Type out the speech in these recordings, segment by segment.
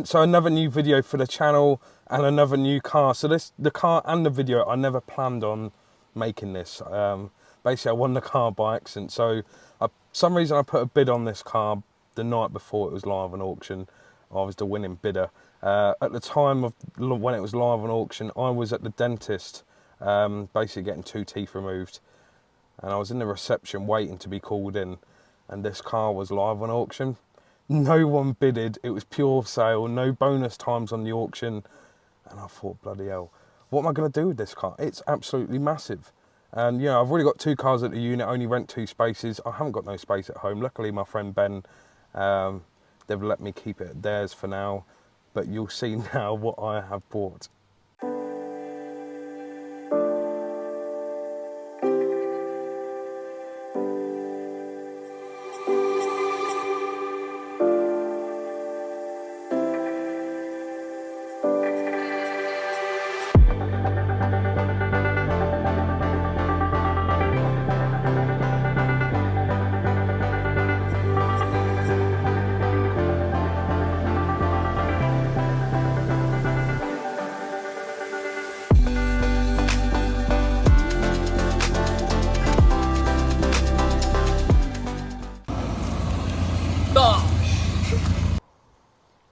So another new video for the channel and another new car. So the car and the video, I never planned on making this. Basically I won the car by accident. So some reason I put a bid on this car the night before it was live on auction. I was the winning bidder. At the time of when it was live on auction, I was at the dentist, basically getting 2 teeth removed. And I was in the reception waiting to be called in. And this car was live on auction. No one bidded, it was pure sale, no bonus times on the auction. And I thought, bloody hell, what am I going to do with this car? It's absolutely massive. And you know, I've already got 2 cars at the unit, only rent 2 spaces. I haven't got no space at home. Luckily, my friend Ben, they've let me keep it at theirs for now. But you'll see now what I have bought.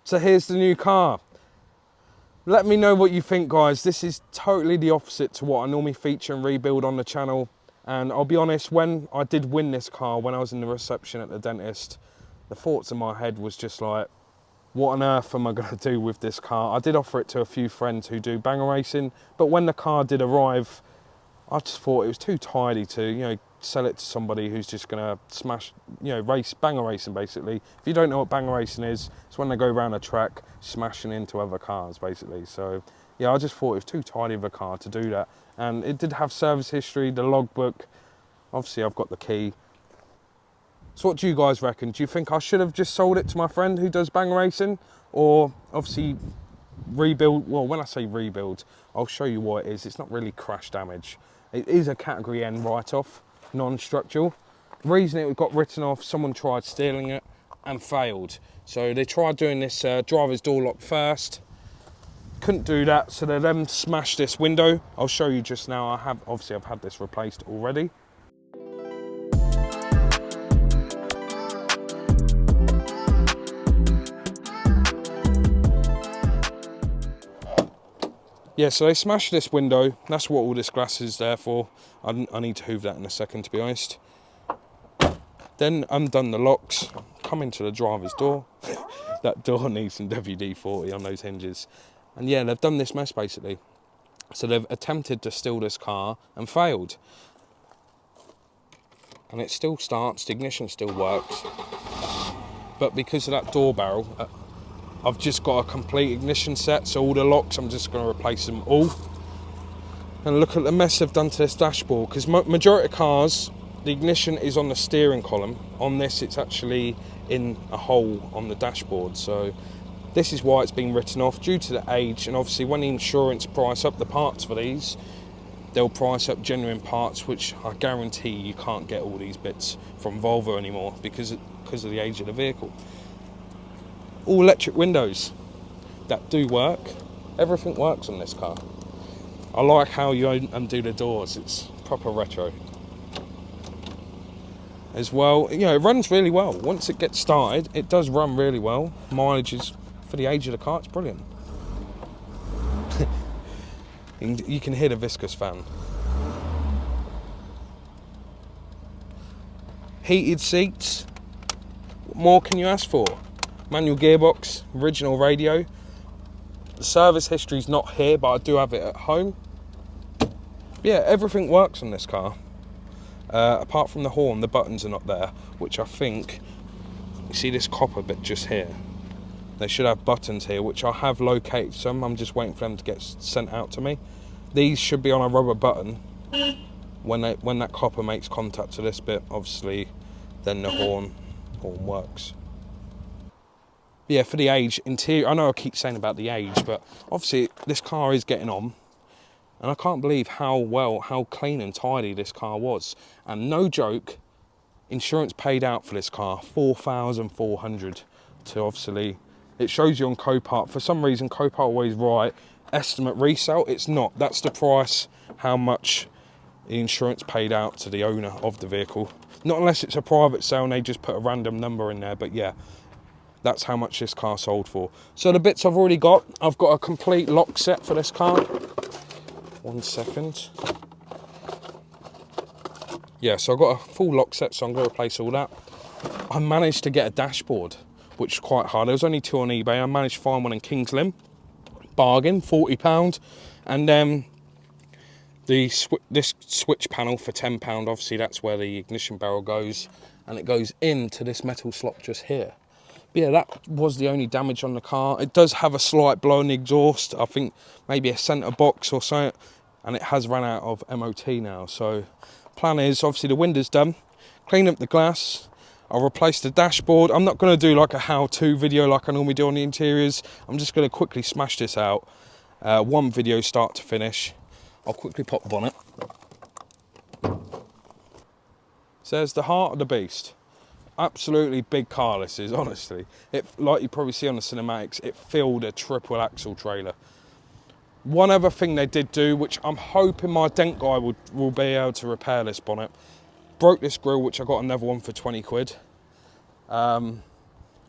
So here's the new car. Let me know what you think, guys. This is totally the opposite to what I normally feature and rebuild on the channel. And I'll be honest, when I did win this car, when I was in the reception at the dentist, the thoughts in my head was just like, what on earth am I going to do with this car? I did offer it to a few friends who do banger racing, but when the car did arrive, I just thought it was too tidy to, you know, sell it to somebody who's just going to smash, you know, banger racing basically. If you don't know what banger racing is, it's when they go around a track smashing into other cars basically. So yeah, I just thought it was too tidy of a car to do that. And it did have service history, the logbook. Obviously I've got the key. So what do you guys reckon? Do you think I should have just sold it to my friend who does banger racing? Or obviously rebuild? Well, when I say rebuild, I'll show you what it is. It's not really crash damage. It is a category N write-off, non-structural. The reason it got written off, someone tried stealing it and failed. So they tried doing this driver's door lock first. Couldn't do that, so they then smashed this window. I'll show you just now. I've had this replaced already. Yeah, so they smashed this window. That's what all this glass is there for. I need to hoover that in a second, to be honest. Then undone the locks, come into the driver's door. That door needs some WD-40 on those hinges. And yeah, they've done this mess basically. So they've attempted to steal this car and failed. And it still starts, the ignition still works. But because of that door barrel, I've just got a complete ignition set, so all the locks, I'm just going to replace them all. And look at the mess they've done to this dashboard, because majority of cars, the ignition is on the steering column. On this, it's actually in a hole on the dashboard. So this is why it's been written off, due to the age. And obviously when the insurance price up the parts for these, they'll price up genuine parts, which I guarantee you can't get all these bits from Volvo anymore because of the age of the vehicle. All electric windows that do work. Everything works on this car. I like how you undo the doors. It's proper retro. As well, you know, it runs really well. Once it gets started, it does run really well. Mileage is, for the age of the car, it's brilliant. You can hear the viscous fan. Heated seats. What more can you ask for? Manual gearbox, original radio. The service history's not here, but I do have it at home. Yeah, everything works on this car. Apart from the horn, the buttons are not there, which I think, you see this copper bit just here? They should have buttons here, which I have located some. I'm just waiting for them to get sent out to me. These should be on a rubber button. When that copper makes contact to this bit, obviously, then the horn works. Yeah, for the age, interior, I know I keep saying about the age, but obviously this car is getting on. And I can't believe how clean and tidy this car was. And no joke, insurance paid out for this car, $4,400 to obviously it shows you on Copart. For some reason, Copart always write estimate resale. It's not. That's the price, how much the insurance paid out to the owner of the vehicle. Not unless it's a private sale and they just put a random number in there, but yeah, that's how much this car sold for. So the bits I've already got, I've got a complete lock set for this car. 1 second. Yeah, so I've got a full lock set, so I'm going to replace all that. I managed to get a dashboard, which is quite hard. There was only 2 on eBay. I managed to find one in Kings Lynn. Bargain, £40. And then this switch panel for £10. Obviously, that's where the ignition barrel goes. And it goes into this metal slot just here. But yeah, that was the only damage on the car. It does have a slight blow in the exhaust. I think maybe a centre box or something. And it has run out of MOT now. So plan is, obviously the window's done. Clean up the glass. I'll replace the dashboard. I'm not going to do like a how-to video like I normally do on the interiors. I'm just going to quickly smash this out. One video start to finish. I'll quickly pop the bonnet. So there's the heart of the beast. Absolutely big car this is, honestly. It, like you probably see on the cinematics, it filled a triple axle trailer. One other thing they did do, which I'm hoping my dent guy will be able to repair this bonnet. Broke this grille, which I got another one for 20 quid. Let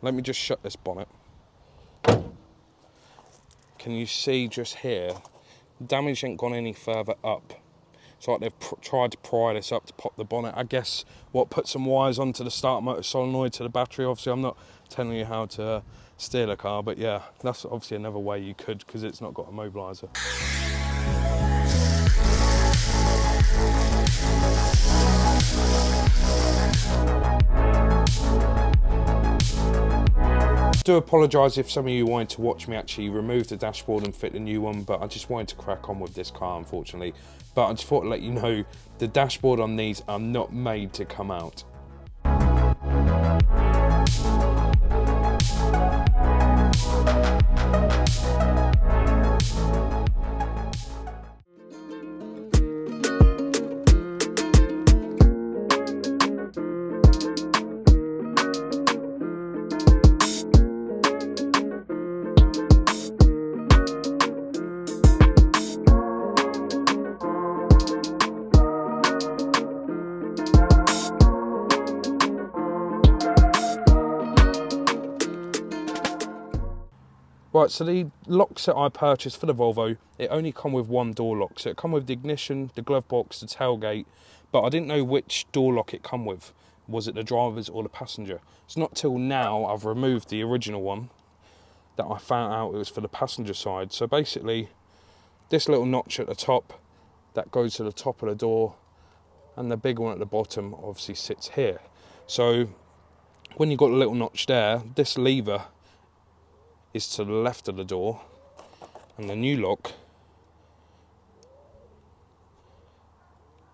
me just shut this bonnet. Can you see just here? Damage ain't gone any further up. It's like they've tried to pry this up to pop the bonnet. I guess put some wires onto the start motor solenoid to the battery. Obviously, I'm not telling you how to steer the car, but yeah, that's obviously another way you could, because it's not got a mobiliser. I do apologise if some of you wanted to watch me actually remove the dashboard and fit the new one, but I just wanted to crack on with this car, unfortunately. But I just thought to let you know, the dashboard on these are not made to come out. Right, so the lock set I purchased for the Volvo, it only come with one door lock. So it come with the ignition, the glove box, the tailgate, but I didn't know which door lock it come with. Was it the driver's or the passenger? It's not till now I've removed the original one that I found out it was for the passenger side. So basically, this little notch at the top, that goes to the top of the door, and the big one at the bottom obviously sits here. So when you've got a little notch there, this lever is to the left of the door, and the new lock,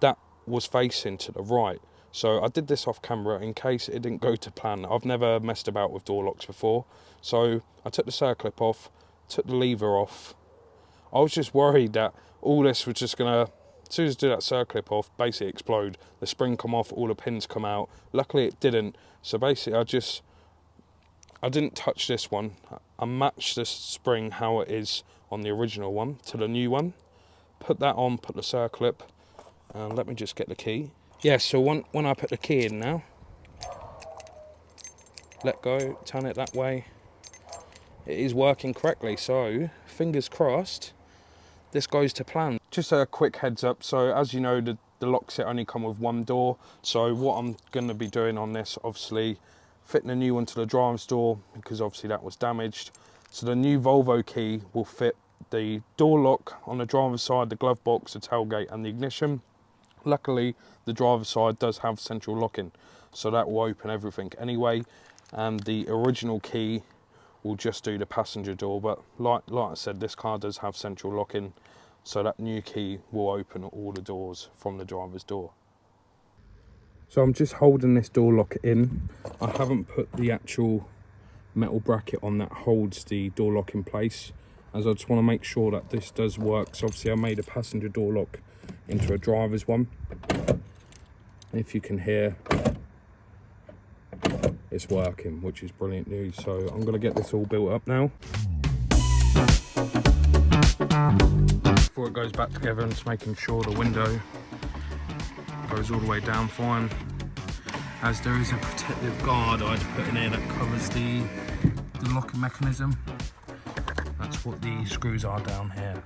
that was facing to the right. So I did this off camera in case it didn't go to plan. I've never messed about with door locks before. So I took the circlip off, took the lever off. I was just worried that all this was just gonna, as soon as I do that circlip off, basically explode. The spring come off, all the pins come out. Luckily it didn't. So basically I didn't touch this one. I matched this spring how it is on the original one to the new one. Put that on, put the circlip, and let me just get the key. Yeah, so when I put the key in now, let go, turn it that way, it is working correctly. So fingers crossed, this goes to plan. Just a quick heads up, so as you know, the lock set only come with one door. So what I'm gonna be doing on this, obviously, fitting a new one to the driver's door, because obviously that was damaged. So the new Volvo key will fit the door lock on the driver's side, the glove box, the tailgate and the ignition. Luckily the driver's side does have central locking, so that will open everything anyway, and the original key will just do the passenger door. But like I said, this car does have central locking, so that new key will open all the doors from the driver's door. So I'm just holding this door lock in. I haven't put the actual metal bracket on that holds the door lock in place, as I just want to make sure that this does work. So obviously I made a passenger door lock into a driver's one. If you can hear, it's working, which is brilliant news. So I'm going to get this all built up now. Before it goes back together, I'm just making sure the window goes all the way down fine, as there is a protective guard I had to put in here that covers the locking mechanism. That's what the screws are down here.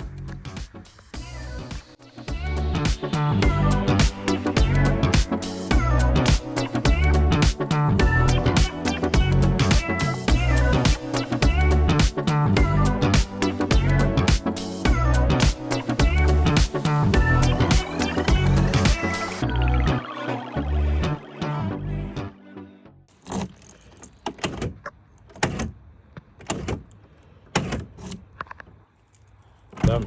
Done.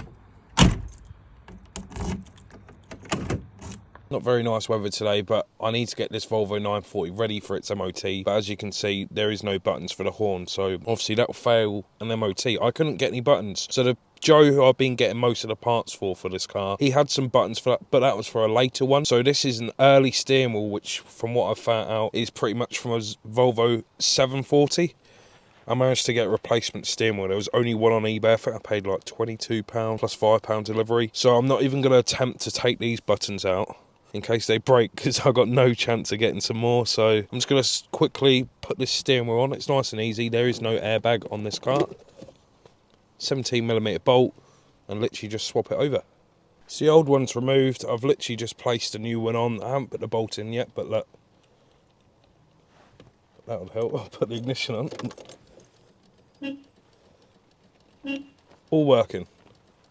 Not very nice weather today, but I need to get this Volvo 940 ready for its MOT. But as you can see, there is no buttons for the horn, so obviously that will fail an MOT. I couldn't get any buttons. So the Joe, who I've been getting most of the parts for this car, he had some buttons for that, but that was for a later one. So this is an early steering wheel, which from what I've found out is pretty much from a Volvo 740. I managed to get a replacement steering wheel. There was only one on eBay. I think I paid like £22 plus £5 delivery. So I'm not even going to attempt to take these buttons out in case they break, because I've got no chance of getting some more. So I'm just going to quickly put this steering wheel on. It's nice and easy. There is no airbag on this car. 17mm bolt, and literally just swap it over. So the old one's removed. I've literally just placed a new one on. I haven't put the bolt in yet, but look. That would help. I'll put the ignition on. All working.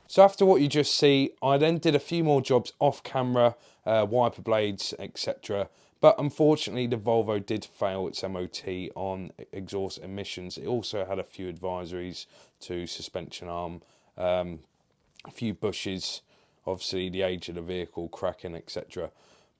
So after what you just see, I then did a few more jobs off camera, wiper blades, etc. But unfortunately, the Volvo did fail its MOT on exhaust emissions. It also had a few advisories to suspension arm, a few bushes, obviously the age of the vehicle, cracking, etc.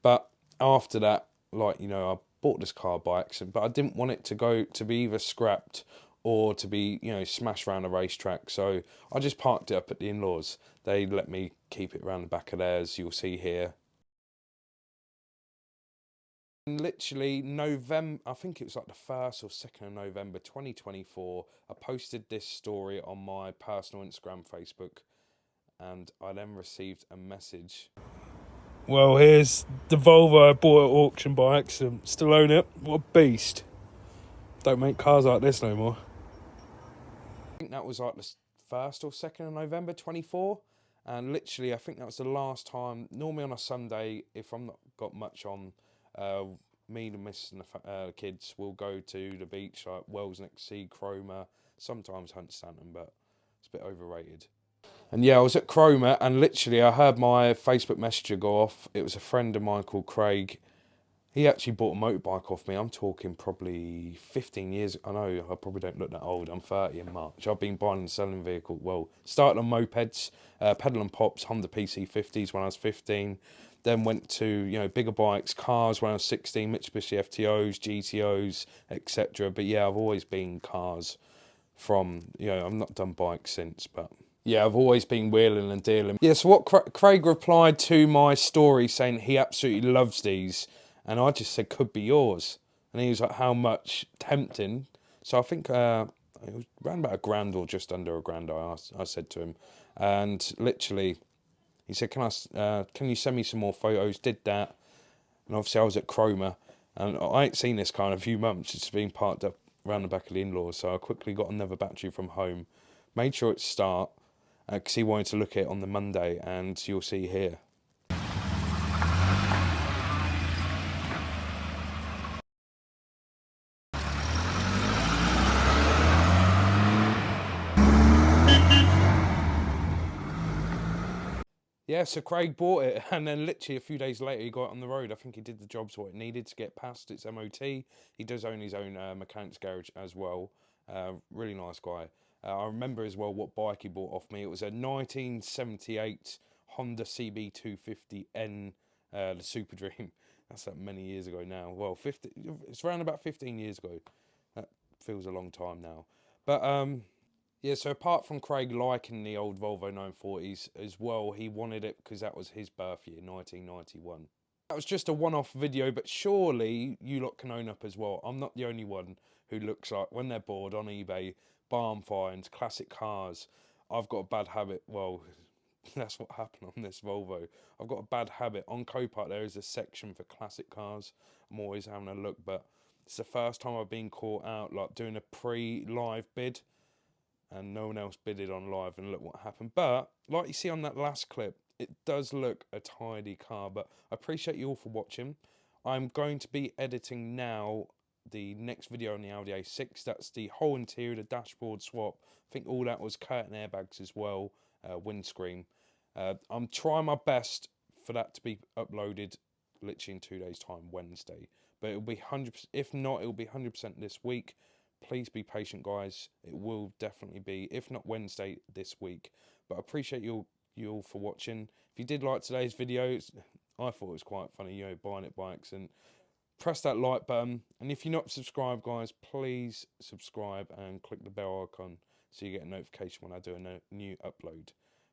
But after that, like, you know, I bought this car by accident, but I didn't want it to be either scrapped or to be, you know, smashed around a racetrack. So I just parked it up at the in-laws. They let me keep it around the back of theirs, you'll see here. And literally November, I think it was like the 1st or 2nd of November 2024, I posted this story on my personal Instagram, Facebook, and I then received a message. Well, here's the Volvo I bought at auction by accident. Still own it. What a beast. Don't make cars like this no more. I think that was like the 1st or 2nd of November 24, and literally I think that was the last time. Normally on a Sunday, if I'm not got much on, me, the missus and the kids will go to the beach, like Wells Next Sea, Cromer, sometimes Hunt Stanton, but it's a bit overrated. And yeah, I was at Cromer, and literally I heard my Facebook Messenger go off. It was a friend of mine called Craig. He actually bought a motorbike off me. I'm talking probably 15 years. I know I probably don't look that old. I'm 30 in March. I've been buying and selling vehicles. Well, started on mopeds, pedal and pops, Honda PC50s when I was 15. Then went to, you know, bigger bikes, cars when I was 16, Mitsubishi FTOs, GTOs, etc. But yeah, I've always been cars from, you know, I've not done bikes since, but yeah, I've always been wheeling and dealing. Yeah, so what Craig replied to my story saying he absolutely loves these. And I just said, could be yours. And he was like, how much? Tempting. So I think it was around about £1,000 or just under £1,000, I said to him. And literally, he said, can you send me some more photos? Did that. And obviously I was at Cromer. And I ain't seen this car in a few months. It's been parked up around the back of the in-laws. So I quickly got another battery from home. Made sure it start. Because he wanted to look at it on the Monday. And you'll see here. Yeah, so Craig bought it, and then literally a few days later he got it on the road. I think he did the jobs what it needed to get past its MOT. He does own his own mechanics garage as well. Really nice guy. I remember as well what bike he bought off me. It was a 1978 Honda CB250N, the Super Dream. That's that many years ago now. Well, it's around about 15 years ago. That feels a long time now. But yeah, so apart from Craig liking the old Volvo 940s as well, he wanted it because that was his birth year, 1991. That was just a one-off video, but surely you lot can own up as well. I'm not the only one who looks like, when they're bored on eBay, barn finds, classic cars. I've got a bad habit, well, that's what happened on this Volvo. I've got a bad habit. On Copart, there is a section for classic cars. I'm always having a look, but it's the first time I've been caught out, like doing a pre-live bid, and no one else bidded on live, and look what happened. But like you see on that last clip, it does look a tidy car. But I appreciate you all for watching. I'm going to be editing now the next video on the Audi A6. That's the whole interior, the dashboard swap. I think all that was curtain airbags as well, windscreen. I'm trying my best for that to be uploaded literally in 2 days time, Wednesday, but it'll be 100%, if not it'll be 100% this week. Please be patient, guys. It will definitely be, if not Wednesday, this week. But I appreciate you all for watching. If you did like today's video, I thought it was quite funny, you know, buying it by accident. Press that like button, and if you're not subscribed, guys, please subscribe and click the bell icon so you get a notification when I do a new upload.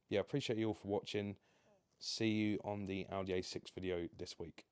Yeah, I appreciate you all for watching. See you on the Audi A6 video this week.